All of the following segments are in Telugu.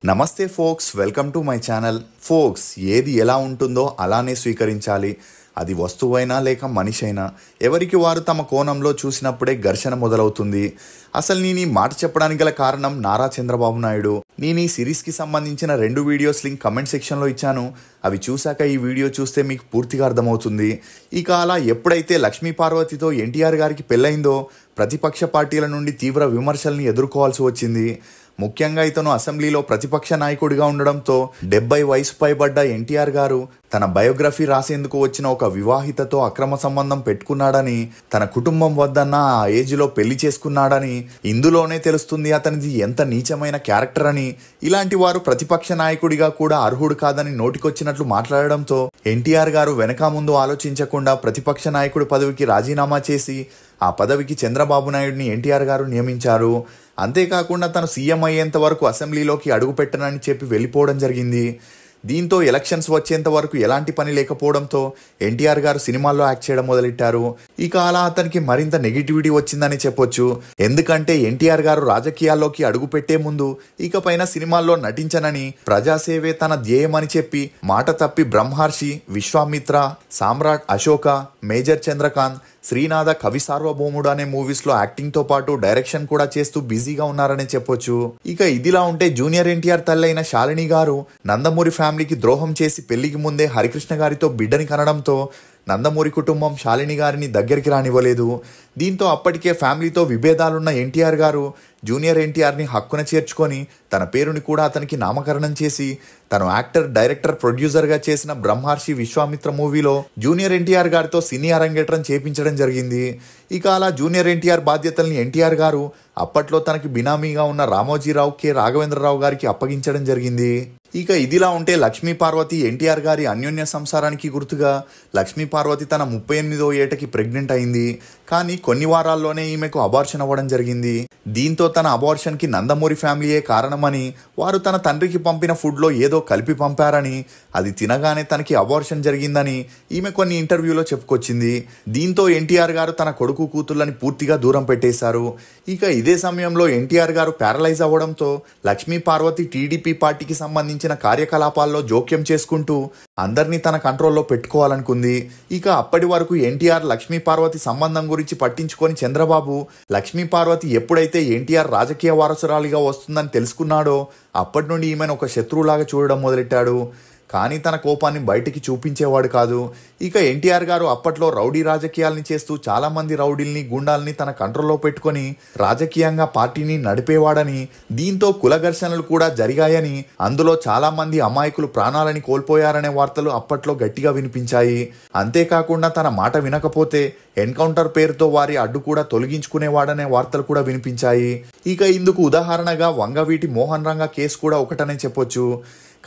నమస్తే folks, welcome to my channel. Folks, ఏది ఎలా ఉంటుందో అలానే స్వీకరించాలి. అది వస్తువైనా లేక మనిషి అయినా ఎవరికి వారు తమ కోణంలో చూసినప్పుడే ఘర్షణ మొదలవుతుంది. అసలు నేను ఈ మాట చెప్పడానికి గల కారణం నారా చంద్రబాబు నాయుడు. నేను ఈ సిరీస్కి సంబంధించిన 2 వీడియోస్ లింక్ కమెంట్ సెక్షన్లో ఇచ్చాను. అవి చూశాక ఈ వీడియో చూస్తే మీకు పూర్తిగా అర్థమవుతుంది. ఇక అలా ఎప్పుడైతే లక్ష్మీ పార్వతితో ఎన్టీఆర్ గారికి పెళ్ళైందో ప్రతిపక్ష పార్టీల నుండి తీవ్ర విమర్శల్ని ఎదుర్కోవాల్సి వచ్చింది. ముఖ్యంగా ఇతను అసెంబ్లీలో ప్రతిపక్ష నాయకుడిగా ఉండడంతో 70 వయసు పైబడ్డ ఎన్టీఆర్ గారు తన బయోగ్రఫీ రాసేందుకు వచ్చిన ఒక వివాహితతో అక్రమ సంబంధం పెట్టుకున్నాడని, తన కుటుంబం వద్దన్న ఆ ఏజ్లో పెళ్లి చేసుకున్నాడని, ఇందులోనే తెలుస్తుంది అతనిది ఎంత నీచమైన క్యారెక్టర్ అని. ఇలాంటి వారు ప్రతిపక్ష నాయకుడిగా కూడా అర్హుడు కాదని నోటికొచ్చినట్లు మాట్లాడడంతో ఎన్టీఆర్ గారు వెనక ముందు ఆలోచించకుండా ప్రతిపక్ష నాయకుడి పదవికి రాజీనామా చేసి ఆ పదవికి చంద్రబాబు నాయుడిని ఎన్టీఆర్ గారు నియమించారు. అంతేకాకుండా తను సీఎం అయ్యేంత వరకు అసెంబ్లీలోకి అడుగుపెట్టనని చెప్పి వెళ్ళిపోవడం జరిగింది. దీంతో ఎలక్షన్స్ వచ్చేంత వరకు ఎలాంటి పని లేకపోవడంతో ఎన్టీఆర్ గారు సినిమాల్లో యాక్ట్ చేయడం మొదలెట్టారు. ఇక అలా అతనికి మరింత నెగిటివిటీ వచ్చిందని చెప్పొచ్చు. ఎందుకంటే ఎన్టీఆర్ గారు రాజకీయాల్లోకి అడుగు పెట్టే ముందు ఇకపైన సినిమాల్లో నటించనని, ప్రజాసేవే తన ధ్యేయమని చెప్పి మాట తప్పి బ్రహ్మర్షి, విశ్వామిత్ర, సామ్రాట్ అశోక, మేజర్ చంద్రకాంత్, శ్రీనాథ, కవి సార్వభౌముడు అనే మూవీస్ లో యాక్టింగ్ తో పాటు డైరెక్షన్ కూడా చేస్తూ బిజీగా ఉన్నారని చెప్పొచ్చు. ఇక ఇదిలా ఉంటే జూనియర్ ఎన్టీఆర్ తల్లైన శాలిని గారు నందమూరి ఫ్యామిలీకి ద్రోహం చేసి పెళ్లికి ముందే హరికృష్ణ గారితో బిడ్డని కనడంతో నందమూరి కుటుంబం శాలిని గారిని దగ్గరికి రానివ్వలేదు. దీంతో అప్పటికే ఫ్యామిలీతో విభేదాలున్న ఎన్టీఆర్ గారు జూనియర్ ఎన్టీఆర్ని హక్కున చేర్చుకొని తన పేరుని కూడా అతనికి నామకరణం చేసి తను యాక్టర్, డైరెక్టర్, ప్రొడ్యూసర్గా చేసిన బ్రహ్మర్షి, విశ్వామిత్ర మూవీలో జూనియర్ ఎన్టీఆర్ గారితో సినీ అరంగేట్రం చేపించడం జరిగింది. ఇక అలా జూనియర్ ఎన్టీఆర్ బాధ్యతల్ని ఎన్టీఆర్ గారు అప్పట్లో తనకి బినామీగా ఉన్న రామోజీరావు, కె రాఘవేంద్రరావు గారికి అప్పగించడం జరిగింది. ఇక ఇదిలా ఉంటే లక్ష్మీ పార్వతి ఎన్టీఆర్ గారి అన్యోన్య సంసారానికి గుర్తుగా లక్ష్మీ పార్వతి తన 38వ ఏటకి ప్రెగ్నెంట్ అయింది. కానీ కొన్ని వారాల్లోనే ఈమెకు అబార్షన్ అవ్వడం జరిగింది. దీంతో తన అబార్షన్ కి నందమూరి ఫ్యామిలీయే కారణమని, వారు తన తండ్రికి పంపిన ఫుడ్ లో ఏదో కలిపి పంపారని, అది తినగానే తనకి అబార్షన్ జరిగిందని ఈమె కొన్ని ఇంటర్వ్యూలో చెప్పుకొచ్చింది. దీంతో ఎన్టీఆర్ గారు తన కొడుకు, కూతుళ్ళని పూర్తిగా దూరం పెట్టేశారు. ఇక ఇదే సమయంలో ఎన్టీఆర్ గారు ప్యారలైజ్ అవ్వడంతో లక్ష్మీ పార్వతి టీడీపీ పార్టీకి సంబంధించిన కార్యకలాపాల్లో జోక్యం చేసుకుంటూ అందరినీ తన కంట్రోల్లో పెట్టుకోవాలనుకుంది. ఇక అప్పటి వరకు ఎన్టీఆర్ లక్ష్మీ పార్వతి సంబంధం గురించి పట్టించుకొని చంద్రబాబు లక్ష్మీ పార్వతి ఎప్పుడైతే ఎన్టీఆర్ రాజకీయ వారసురాలిగా వస్తుందని తెలుసుకున్నాడో అప్పటి నుండి ఈమెను ఒక శత్రువులాగా చూడడం మొదలెట్టాడు. కానీ తన కోపాన్ని బయటికి చూపించేవాడు కాదు. ఇక ఎన్టీఆర్ గారు అప్పట్లో రౌడీ రాజకీయాల్ని చేస్తూ చాలా మంది రౌడీల్ని, గుండాల్ని తన కంట్రోల్లో పెట్టుకొని రాజకీయంగా పార్టీని నడిపేవాడని, దీంతో కుల ఘర్షణలు కూడా జరిగాయని, అందులో చాలా మంది అమాయకులు ప్రాణాలని కోల్పోయారనే వార్తలు అప్పట్లో గట్టిగా వినిపించాయి. అంతేకాకుండా తన మాట వినకపోతే ఎన్కౌంటర్ పేరుతో వారి అడ్డు కూడా తొలగించుకునేవాడనే వార్తలు కూడా వినిపించాయి. ఇక ఇందుకు ఉదాహరణగా వంగవీటి మోహన్ రంగ కేసు కూడా ఒకటనే చెప్పొచ్చు.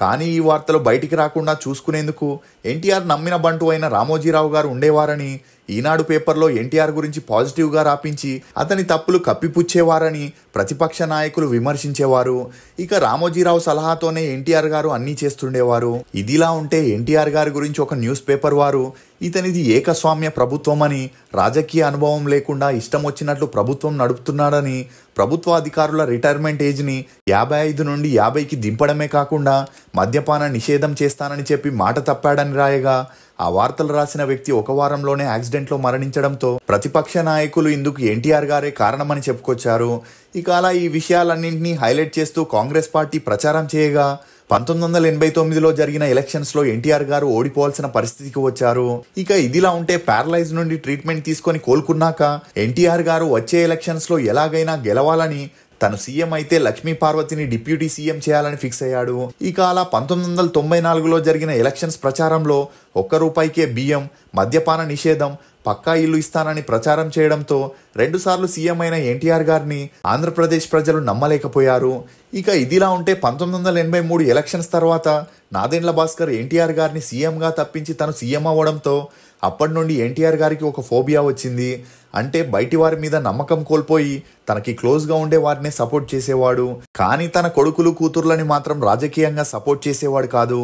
కానీ ఈ వార్తలు బయటికి రాకుండా చూసుకునేందుకు ఎన్టీఆర్ నమ్మిన బంటు అయిన రామోజీరావు గారు ఉండేవారని, ఈనాడు పేపర్లో ఎన్టీఆర్ గురించి పాజిటివ్గా రాపించి అతని తప్పులు కప్పిపుచ్చేవారని ప్రతిపక్ష నాయకులు విమర్శించేవారు. ఇక రామోజీరావు సలహాతోనే ఎన్టీఆర్ గారు అన్నీ చేస్తుండేవారు. ఇదిలా ఉంటే ఎన్టీఆర్ గారి గురించి ఒక న్యూస్ పేపర్ వారు ఇతనిది ఏకస్వామ్య ప్రభుత్వం అని, రాజకీయ అనుభవం లేకుండా ఇష్టం వచ్చినట్లు ప్రభుత్వం నడుపుతున్నాడని, ప్రభుత్వ అధికారుల రిటైర్మెంట్ ఏజ్ని 55 నుండి 50కి దింపడమే కాకుండా మద్యపాన నిషేధం చేస్తానని చెప్పి మాట తప్పాడని రాయగా ఆ వార్తలు రాసిన వ్యక్తి ఒక వారంలోనే యాక్సిడెంట్లో మరణించడంతో ప్రతిపక్ష నాయకులు ఇందుకు ఎన్టీఆర్ గారే కారణమని చెప్పుకొచ్చారు. ఇక అలా ఈ విషయాలన్నింటినీ హైలైట్ చేస్తూ కాంగ్రెస్ పార్టీ ప్రచారం చేయగా 1989లో జరిగిన ఎలక్షన్స్ లో ఎన్టీఆర్ గారు ఓడిపోవాల్సిన పరిస్థితికి వచ్చారు. ఇక ఇదిలా ఉంటే ప్యారలైజ్ నుండి ట్రీట్మెంట్ తీసుకొని కోలుకున్నాక ఎన్టీఆర్ గారు వచ్చే ఎలక్షన్స్ లో ఎలాగైనా గెలవాలని, తను సీఎం అయితే లక్ష్మీ పార్వతిని డిప్యూటీ సీఎం చేయాలని ఫిక్స్ అయ్యాడు. ఇక అలా 1994లో జరిగిన ఎలక్షన్స్ ప్రచారంలో ₹1కే బియ్యం, మద్యపాన నిషేధం, పక్కా ఇల్లు ఇస్తానని ప్రచారం చేయడంతో 2 సార్లు సీఎం అయిన ఎన్టీఆర్ గారిని ఆంధ్రప్రదేశ్ ప్రజలు నమ్మలేకపోయారు. ఇక ఇదిలా ఉంటే 1983 ఎలక్షన్స్ తర్వాత నాదెండ్ల భాస్కర్ ఎన్టీఆర్ గారిని సీఎంగా తప్పించి తను సీఎం అవ్వడంతో అప్పటి నుండి ఎన్టీఆర్ గారికి ఒక ఫోబియా వచ్చింది. అంటే బయటి వారి మీద నమ్మకం కోల్పోయి తనకి క్లోజ్గా ఉండే వారినే సపోర్ట్ చేసేవాడు. కానీ తన కొడుకులు కూతుర్లని మాత్రం రాజకీయంగా సపోర్ట్ చేసేవాడు కాదు.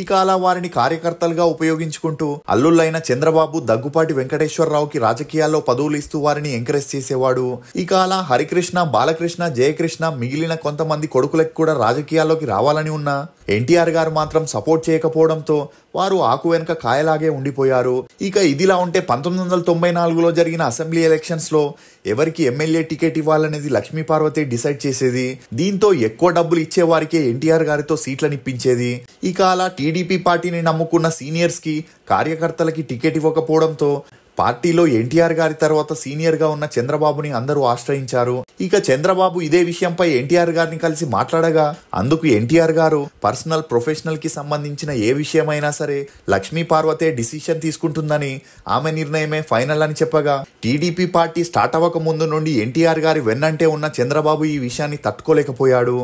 ఇక అలా వారిని కార్యకర్తలుగా ఉపయోగించుకుంటూ అల్లుళ్ళైన చంద్రబాబు, దగ్గుపాటి వెంకటేశ్వరరావుకి రాజకీయాల్లో పదవులు ఇస్తూ వారిని ఎంకరేజ్ చేసేవాడు. ఇక అలా హరికృష్ణ, బాలకృష్ణ, జయకృష్ణ మిగిలిన కొంతమంది కొడుకులకు కూడా రాజకీయాల్లోకి రావాలని ఉన్నా ఎన్టీఆర్ గారు మాత్రం సపోర్ట్ చేయకపోవడంతో వారు ఆకు వెనుక కాయలాగే ఉండిపోయారు. ఇక ఇదిలా ఉంటే 1994లో జరిగిన అసెంబ్లీ ఎలక్షన్స్ లో ఎవరికి ఎమ్మెల్యే టికెట్ ఇవ్వాలనేది లక్ష్మీపార్వతి డిసైడ్ చేసేది. దీంతో ఎక్కువ డబ్బులు ఇచ్చే వారికే ఎన్టీఆర్ గారితో సీట్లను ఇప్పించేది. ఇక అలా టీడీపీ పార్టీని నమ్ముకున్న సీనియర్స్ కి, కార్యకర్తలకి టికెట్ ఇవ్వకపోవడంతో పార్టీలో ఎన్టీఆర్ గారి తర్వాత సీనియర్ గా ఉన్న చంద్రబాబుని అందరూ ఆశ్రయించారు. ఇక చంద్రబాబు ఇదే విషయంపై ఎన్టీఆర్ గారిని కలిసి మాట్లాడగా అందుకు ఎన్టీఆర్ గారు పర్సనల్, ప్రొఫెషనల్ కి సంబంధించిన ఏ విషయమైనా సరే లక్ష్మీపార్వతే డిసిషన్ తీసుకుంటుందని, ఆమె నిర్ణయమే ఫైనల్ అని చెప్పగా టీడీపీ పార్టీ స్టార్ట్ అవ్వక ముందు నుండి ఎన్టీఆర్ గారి వెన్నంటే ఉన్న చంద్రబాబు ఈ విషయాన్ని తట్టుకోలేకపోయాడు.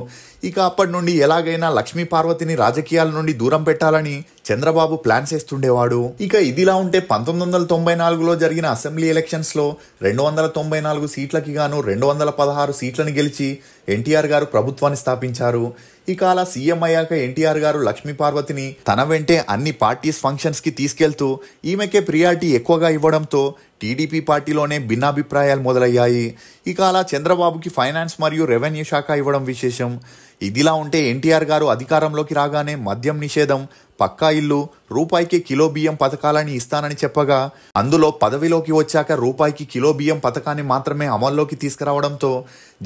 ఇక అప్పటి నుండి ఎలాగైనా లక్ష్మీపార్వతిని రాజకీయాల నుండి దూరం పెట్టాలని చంద్రబాబు ప్లాన్ చేస్తుండేవాడు. ఇక ఇదిలా ఉంటే 1994లో జరిగిన అసెంబ్లీ ఎలక్షన్స్ లో 294 సీట్లకి గాను 216 సీట్లను గెలిచి ఎన్టీఆర్ గారు ప్రభుత్వాన్ని స్థాపించారు. ఇక అలా సీఎం అయ్యాక ఎన్టీఆర్ గారు లక్ష్మీపార్వతిని తన వెంటే అన్ని పార్టీస్ ఫంక్షన్స్ కి తీసుకెళ్తూ ఈమెకే ప్రియారిటీ ఎక్కువగా ఇవ్వడంతో టీడీపీ పార్టీలోనే భిన్నాభిప్రాయాలు మొదలయ్యాయి. ఇక అలా చంద్రబాబుకి ఫైనాన్స్ మరియు రెవెన్యూ శాఖ ఇవ్వడం విశేషం. ఇదిలా ఉంటే ఎన్టీఆర్ గారు అధికారంలోకి రాగానే మద్యం నిషేధం, పక్కా ఇల్లు, రూపాయికి కిలో బియ్యం పథకాలని ఇస్తానని చెప్పగా అందులో పదవిలోకి వచ్చాక రూపాయికి కిలో బియ్యం పథకాన్ని మాత్రమే అమల్లోకి తీసుకురావడంతో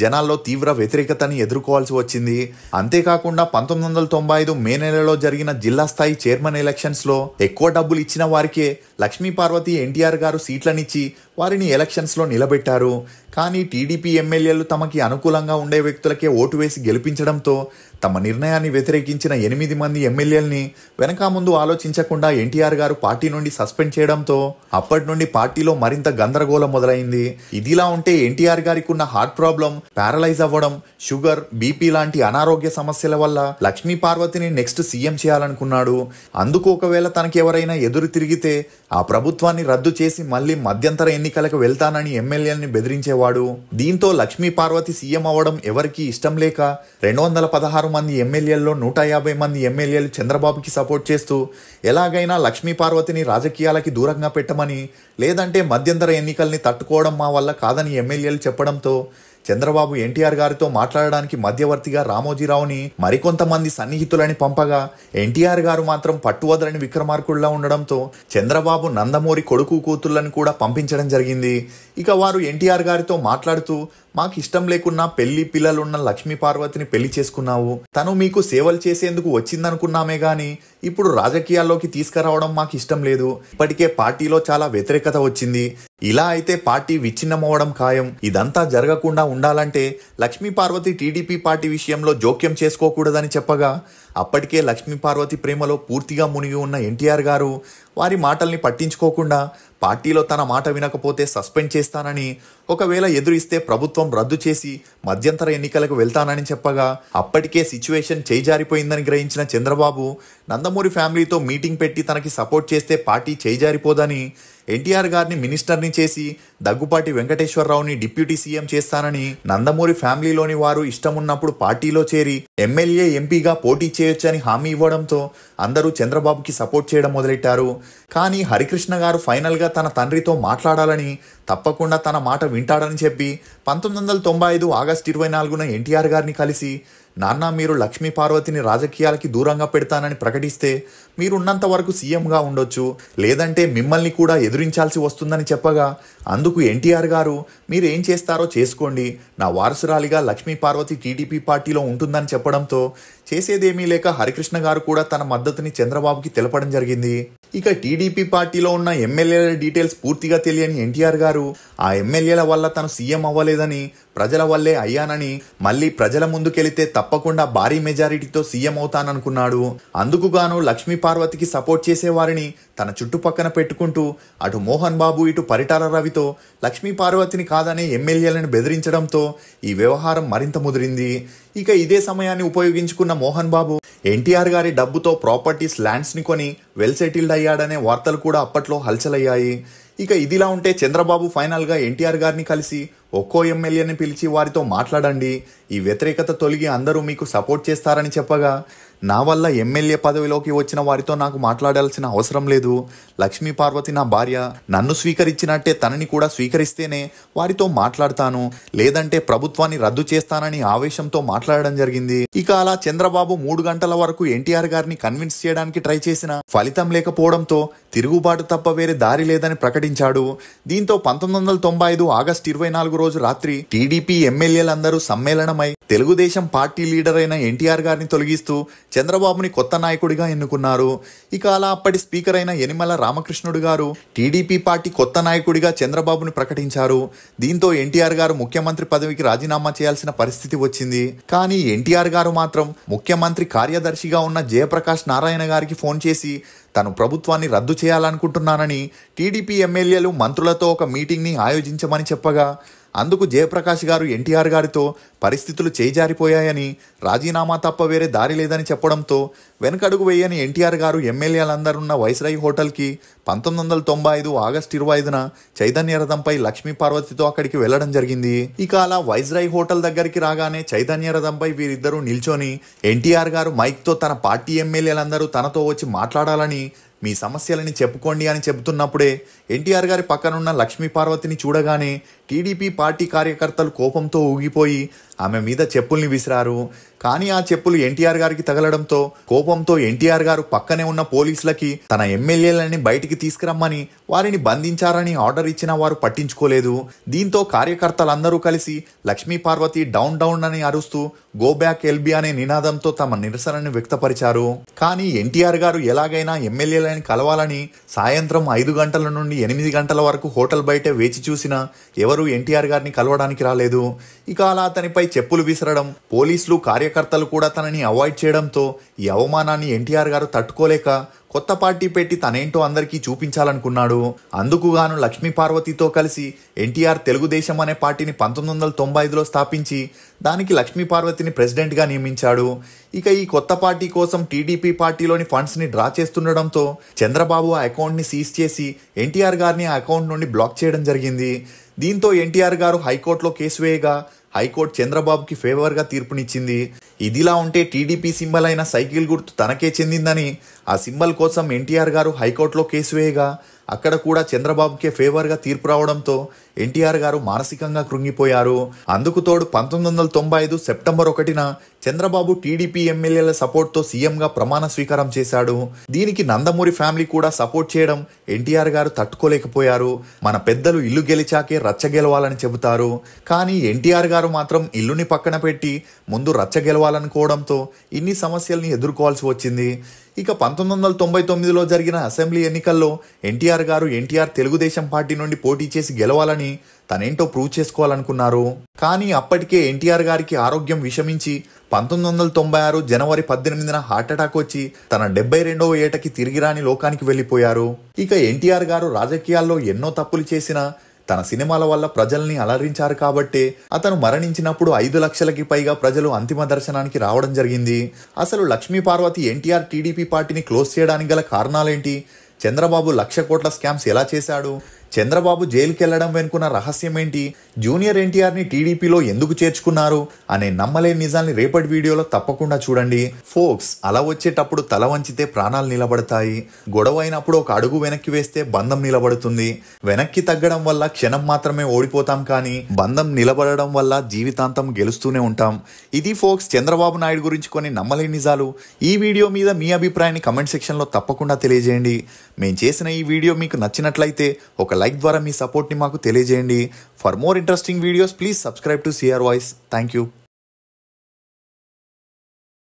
జనాల్లో తీవ్ర వ్యతిరేకతని ఎదుర్కోవాల్సి వచ్చింది. అంతేకాకుండా 1995 మే నెలలో జరిగిన జిల్లా స్థాయి చైర్మన్ ఎలక్షన్స్ లో ఎక్కువ డబ్బులు ఇచ్చిన వారికే లక్ష్మీపార్వతి, ఎన్టీఆర్ గారు సీట్లనిచ్చి వారిని ఎలక్షన్స్ లో నిలబెట్టారు. కానీ టీడీపీ ఎమ్మెల్యేలు తమకి అనుకూలంగా ఉండే వ్యక్తులకే ఓటు వేసి గెలిపించడంతో తమ నిర్ణయాన్ని వ్యతిరేకించిన 8 మంది ఎమ్మెల్యేలని వెనక ముందు ఆలోచించకుండా ఎన్టీఆర్ గారు పార్టీ నుండి సస్పెండ్ చేయడంతో అప్పటి నుండి పార్టీలో మరింత గందరగోళం మొదలైంది. ఇదిలా ఉంటే ఎన్టీఆర్ గారికి ఉన్న హార్ట్ ప్రాబ్లం, ప్యారలైజ్ అవ్వడం, షుగర్, బీపీ లాంటి అనారోగ్య సమస్యల వల్ల లక్ష్మీపార్వతిని నెక్స్ట్ సీఎం చేయాలనుకున్నాడు. అందుకు ఒకవేళ తనకి ఎవరైనా ఎదురు తిరిగితే ఆ ప్రభుత్వాన్ని రద్దు చేసి మళ్లీ మధ్యంతర ఎన్నికలకు వెళ్తానని ఎమ్మెల్యేలని బెదిరించేవాడు. దీంతో లక్ష్మీపార్వతి సీఎం అవ్వడం ఎవరికి ఇష్టం లేక 216 మంది ఎమ్మెల్యేల్లో 150 మంది ఎమ్మెల్యేలు చంద్రబాబుకి సపోర్ట్ చేస్తూ ఎలాగైనా లక్ష్మీపార్వతిని రాజకీయాలకి దూరంగా పెట్టమని, లేదంటే మధ్యంతర ఎన్నికల్ని తట్టుకోవడం మా వల్ల కాదని ఎమ్మెల్యేలు చెప్పడంతో చంద్రబాబు ఎన్టీఆర్ గారితో మాట్లాడడానికి మధ్యవర్తిగా రామోజీరావుని, మరికొంతమంది సన్నిహితులని పంపగా ఎన్టీఆర్ గారు మాత్రం పట్టువదలని విక్రమార్కుల్లా ఉండడంతో చంద్రబాబు నందమూరి కొడుకు కూతుళ్లను కూడా పంపించడం జరిగింది. ఇక వారు ఎన్టీఆర్ గారితో మాట్లాడుతూ, మాకు ఇష్టం లేకున్నా పెళ్లి పిల్లలున్న లక్ష్మీపార్వతిని పెళ్లి చేసుకున్నావు, తను మీకు సేవలు చేసేందుకు వచ్చిందనుకున్నామే గాని ఇప్పుడు రాజకీయాల్లోకి తీసుకురావడం మాకు ఇష్టం లేదు. ఇప్పటికే పార్టీలో చాలా వ్యతిరేకత వచ్చింది. ఇలా అయితే పార్టీ విచ్ఛిన్నమవ్వడం ఖాయం. ఇదంతా జరగకుండా ఉండాలంటే లక్ష్మీపార్వతి టీడీపీ పార్టీ విషయంలో జోక్యం చేసుకోకూడదని చెప్పగా అప్పటికే లక్ష్మీపార్వతి ప్రేమలో పూర్తిగా మునిగి ఉన్న ఎన్టీఆర్ గారు వారి మాటల్ని పట్టించుకోకుండా పార్టీలో తన మాట వినకపోతే సస్పెండ్ చేస్తానని, ఒకవేళ ఎదురిస్తే ప్రభుత్వం రద్దు చేసి మధ్యంతర ఎన్నికలకు వెళ్తానని చెప్పగా అప్పటికే సిచ్యువేషన్ చేయిజారిపోయిందని గ్రహించిన చంద్రబాబు నందమూరి ఫ్యామిలీతో మీటింగ్ పెట్టి తనకి సపోర్ట్ చేస్తే పార్టీ చేయిజారిపోదని ఎన్టీఆర్ గారిని మినిస్టర్ని చేసి దగ్గుపాటి వెంకటేశ్వరరావుని డిప్యూటీ సీఎం చేస్తానని, నందమూరి ఫ్యామిలీలోని వారు ఇష్టమున్నప్పుడు పార్టీలో చేరి ఎమ్మెల్యే, ఎంపీగా పోటీ చేయొచ్చని హామీ ఇవ్వడంతో అందరూ చంద్రబాబుకి సపోర్ట్ చేయడం మొదలెట్టారు. కానీ హరికృష్ణ గారు ఫైనల్ గా తన తండ్రితో మాట్లాడాలని, తప్పకుండా తన మాట వింటాడని చెప్పి 1995 ఆగస్టు 24న ఎన్టీఆర్ గారిని కలిసి, నాన్న మీరు లక్ష్మీపార్వతిని రాజకీయాలకి దూరంగా పెడతానని ప్రకటిస్తే మీరున్నంత వరకు సీఎంగా ఉండొచ్చు, లేదంటే మిమ్మల్ని కూడా ఎదురించాల్సి వస్తుందని చెప్పగా అందుకు ఎన్టీఆర్ గారు మీరేం చేస్తారో చేసుకోండి, నా వారసురాలిగా లక్ష్మీపార్వతి టీడీపీ పార్టీలో ఉంటుందని చెప్పడంతో చేసేదేమీ లేక హరికృష్ణ గారు కూడా తన మద్దతుని చంద్రబాబుకి తెలపడం జరిగింది. ఇక టీడీపీ పార్టీలో ఉన్న ఎమ్మెల్యేల డీటెయిల్స్ పూర్తిగా తెలియని ఎన్టీఆర్ గారు ఆ ఎమ్మెల్యేల వల్ల తను సీఎం అవ్వలేదని, ప్రజల వల్లే అయ్యానని, మళ్ళీ ప్రజల ముందుకెళితే తప్పకుండా భారీ మెజారిటీతో సీఎం అవుతాననుకున్నాడు. అందుకు గాను లక్ష్మీపార్వతికి సపోర్ట్ చేసేవారిని తన చుట్టుపక్కన పెట్టుకుంటూ అటు మోహన్ బాబు, ఇటు పరిటాల రవితో లక్ష్మీపార్వతిని కాదనే ఎమ్మెల్యేలను బెదిరించడంతో ఈ వ్యవహారం మరింత ముదిరింది. ఇక ఇదే సమయాన్ని ఉపయోగించుకున్న మోహన్ బాబు ఎన్టీఆర్ గారి డబ్బుతో ప్రాపర్టీస్, ల్యాండ్స్ ని కొని వెల్ సెటిల్డ్ అయ్యాడనే వార్తలు కూడా అప్పట్లో హల్చలయ్యాయి. ఇక ఇదిలా ఉంటే చంద్రబాబు ఫైనల్ గా ఎన్టీఆర్ గారిని కలిసి ఒక్కో ఎమ్మెల్యేని పిలిచి వారితో మాట్లాడండి, ఈ వ్యతిరేకత తొలగి అందరూ మీకు సపోర్ట్ చేస్తారని చెప్పగా, నా వల్ల ఎమ్మెల్యే పదవిలోకి వచ్చిన వారితో నాకు మాట్లాడాల్సిన అవసరం లేదు, లక్ష్మీ పార్వతి నా భార్య, నన్ను స్వీకరించినట్టే తనని కూడా స్వీకరిస్తేనే వారితో మాట్లాడతాను, లేదంటే ప్రభుత్వాన్ని రద్దు చేస్తానని ఆవేశంతో మాట్లాడడం జరిగింది. ఇక అలా చంద్రబాబు 3 గంటల వరకు ఎన్టీఆర్ గారిని కన్విన్స్ చేయడానికి ట్రై చేసిన ఫలితం లేకపోవడంతో తిరుగుబాటు తప్ప వేరే దారి లేదని ప్రకటించాడు. దీంతో 1995 ఆగస్టు 24 రోజు రాత్రి టీడీపీ ఎమ్మెల్యేలందరూ సమ్మేళనమై తెలుగుదేశం పార్టీ లీడర్ అయిన ఎన్టీఆర్ గారిని తొలగిస్తూ చంద్రబాబుని కొత్త నాయకుడిగా ఎన్నుకున్నారు. ఇక అలా అప్పటి స్పీకర్ అయిన యనిమల రామకృష్ణుడు గారు టీడీపీ పార్టీ కొత్త నాయకుడిగా చంద్రబాబుని ప్రకటించారు. దీంతో ఎన్టీఆర్ గారు ముఖ్యమంత్రి పదవికి రాజీనామా చేయాల్సిన పరిస్థితి వచ్చింది. కానీ ఎన్టీఆర్ గారు మాత్రం ముఖ్యమంత్రి కార్యదర్శిగా ఉన్న జయప్రకాష్ నారాయణ గారికి ఫోన్ చేసి తను ప్రభుత్వాన్ని రద్దు చేయాలనుకుంటున్నానని టీడీపీ ఎమ్మెల్యేలు మంత్రులతో ఒక మీటింగ్ని ఆయోజించమని చెప్పగా, అందుకు జయప్రకాష్ గారు ఎన్టీఆర్ గారితో పరిస్థితులు చేజారిపోయాయని, రాజీనామా తప్ప వేరే దారి లేదని చెప్పడంతో వెనకడుగు వేయని ఎన్టీఆర్ గారు ఎమ్మెల్యేలందరున్న వైస్రాయ్ హోటల్కి 1995 ఆగస్టు 25న చైతన్య రథంపై లక్ష్మీ పార్వతితో అక్కడికి వెళ్లడం జరిగింది. ఇక అలా వైస్రాయ్ హోటల్ దగ్గరికి రాగానే చైతన్య రథంపై వీరిద్దరూ నిల్చొని ఎన్టీఆర్ గారు మైక్తో తన పార్టీ ఎమ్మెల్యేలందరూ తనతో వచ్చి మాట్లాడాలని, మీ సమస్యలని చెప్పుకోండి అని చెబుతున్నప్పుడే ఎన్టీఆర్ గారి పక్కనున్న లక్ష్మీ పార్వతిని చూడగానే టీడీపీ పార్టీ కార్యకర్తలు కోపంతో ఊగిపోయి ఆమె మీద చెప్పుల్ని విసిరారు. కానీ ఆ చెప్పులు ఎన్టీఆర్ గారికి తగలడంతో కోపంతో ఎన్టీఆర్ గారు పక్కనే ఉన్న పోలీసులకి తన ఎమ్మెల్యేలని బయటికి తీసుకురమ్మని వారిని బంధించారని ఆర్డర్ ఇచ్చినా వారు పట్టించుకోలేదు. దీంతో కార్యకర్తలందరూ కలిసి లక్ష్మీ పార్వతి డౌన్ డౌన్ అని అరుస్తూ గో బ్యాక్ ఎల్బీ అనే నినాదంతో తమ నిరసనని వ్యక్తపరిచారు. కానీ ఎన్టీఆర్ గారు ఎలాగైనా ఎమ్మెల్యేలని కలవాలని సాయంత్రం 5 గంటల నుండి 8 గంటల వరకు హోటల్ బయటే వేచి చూసినా ఎవరూ ఎన్టీఆర్ గారిని కలవడానికి రాలేదు. ఇక అలా అతనిపై చెప్పులు విసరడం, పోలీసులు కార్యకర్తలు కూడా తనని అవాయిడ్ చేయడంతో ఈ అవమానాన్ని ఎన్టీఆర్ గారు తట్టుకోలేక కొత్త పార్టీ పెట్టి తనేంటో అందరికీ చూపించాలనుకున్నాడు. అందుకుగాను లక్ష్మీ పార్వతితో కలిసి ఎన్టీఆర్ తెలుగుదేశం అనే పార్టీని 1995లో స్థాపించి దానికి లక్ష్మీ పార్వతిని ప్రెసిడెంట్గా నియమించాడు. ఇక ఈ కొత్త పార్టీ కోసం టీడీపీ పార్టీలోని ఫండ్స్ని డ్రా చేస్తుండడంతో చంద్రబాబు ఆ అకౌంట్ని సీజ్ చేసి ఎన్టీఆర్ గారిని ఆ అకౌంట్ నుండి బ్లాక్ చేయడం జరిగింది. దీంతో ఎన్టీఆర్ గారు హైకోర్టులో కేసు వేయగా హైకోర్టు చంద్రబాబుకి ఫేవర్గా తీర్పునిచ్చింది. ఇదిలా ఉంటే టీడీపీ సింబల్ అయిన సైకిల్ గుర్తు తనకే చెందిందని ఆ సింబల్ కోసం ఎన్టీఆర్ గారు హైకోర్టులో కేసు వేయగా అక్కడ కూడా చంద్రబాబుకే ఫేవర్గా తీర్పు రావడంతో ఎన్టీఆర్ గారు మానసికంగా కృంగిపోయారు. అందుకు తోడు 1995 సెప్టెంబర్ 1న చంద్రబాబు టీడీపీ ఎమ్మెల్యేల సపోర్ట్తో సీఎంగా ప్రమాణ స్వీకారం చేశాడు. దీనికి నందమూరి ఫ్యామిలీ కూడా సపోర్ట్ చేయడం ఎన్టీఆర్ గారు తట్టుకోలేకపోయారు. మన పెద్దలు ఇల్లు గెలిచాకే రచ్చ గెలవాలని చెబుతారు, కానీ ఎన్టీఆర్ గారు మాత్రం ఇల్లుని పక్కన పెట్టి ముందు రచ్చ గెలవాలనుకోవడంతో ఇన్ని సమస్యల్ని ఎదుర్కోవాల్సి వచ్చింది. ఇక 1999లో జరిగిన అసెంబ్లీ ఎన్నికల్లో ఎన్టీఆర్ గారు తెలుగుదేశం పార్టీ నుండి పోటీ చేసి గెలవాలని తనేంటో ప్రూవ్ చేసుకోవాలనుకున్నారు. కానీ అప్పటికే ఎన్టీఆర్ గారికి ఆరోగ్యం విషమించి 1996 జనవరి 18న హార్ట్అటాక్ వచ్చి తన 72వ ఏటకి తిరిగి రాని లోకానికి వెళ్లిపోయారు. ఇక ఎన్టీఆర్ గారు రాజకీయాల్లో ఎన్నో తప్పులు చేసినా తన సినిమాల వల్ల ప్రజల్ని అలరించారు కాబట్టే అతను మరణించినప్పుడు 5 లక్షలకి పైగా ప్రజలు అంతిమ దర్శనానికి రావడం జరిగింది. అసలు లక్ష్మీ పార్వతి ఎన్టీఆర్ టీడీపీ పార్టీని క్లోజ్ చేయడానికి గల కారణాలేంటి? చంద్రబాబు 1,00,000 కోట్ల స్కామ్స్ ఎలా చేశాడు? చంద్రబాబు జైలుకి వెళ్లడం వెనుకున్న రహస్యం ఏంటి? జూనియర్ ఎన్టీఆర్ని టీడీపీలో ఎందుకు చేర్చుకున్నారు అనే నమ్మలేని నిజాల్ని రేపటి వీడియోలో తప్పకుండా చూడండి. ఫోక్స్, అలా వచ్చేటప్పుడు తల వంచితే ప్రాణాలు నిలబడతాయి. గొడవ అయినప్పుడు ఒక అడుగు వెనక్కి వేస్తే బంధం నిలబడుతుంది. వెనక్కి తగ్గడం వల్ల క్షణం మాత్రమే ఓడిపోతాం, కానీ బంధం నిలబడడం వల్ల జీవితాంతం గెలుస్తూనే ఉంటాం. ఇది ఫోక్స్, చంద్రబాబు నాయుడు గురించి కొన్ని నమ్మలేని నిజాలు. ఈ వీడియో మీద మీ అభిప్రాయాన్ని కమెంట్ సెక్షన్లో తప్పకుండా తెలియజేయండి. మేము చేసిన ఈ వీడియో మీకు నచ్చినట్లయితే ఒక లైక్ ద్వారా మీ సపోర్ట్ని మాకు తెలియజేయండి. For more interesting videos please subscribe to CR voice. Thank you.